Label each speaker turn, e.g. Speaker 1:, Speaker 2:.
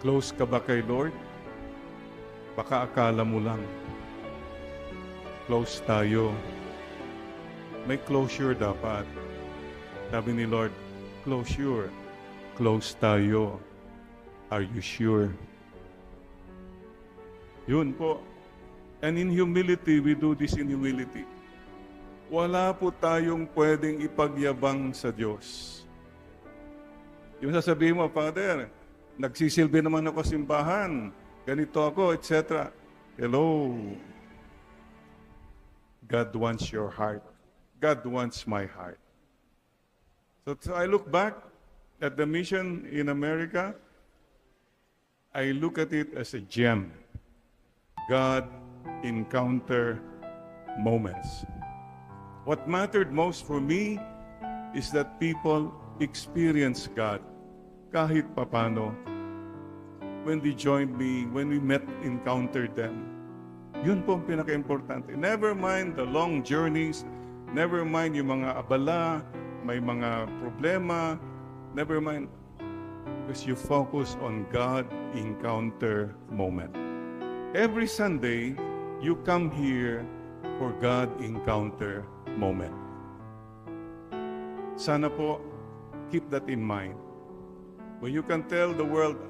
Speaker 1: Close ka ba kay Lord? Baka akala mo lang. Close tayo. May closure dapat. Sabi ni Lord, closure. Close tayo. Are you sure? Yun po. And in humility, we do this in humility. Wala po tayong pwedeng ipagyabang sa Diyos. Yung sasabihin mo, Father, nagsisilbi naman ako sa simbahan, ganito ako, etc. Hello. God wants your heart. God wants my heart. So I look back at the mission in America. I look at it as a gem. God encounter moments. What mattered most for me is that people experience God kahit papano. When they joined me, when we met, encountered them. Yun po ang pinaka-importante. Never mind the long journeys, never mind yung mga abala, may mga problema, never mind. Because you focus on God encounter moment. Every Sunday, you come here for God encounter moment. Sana po, keep that in mind. When you can tell the world,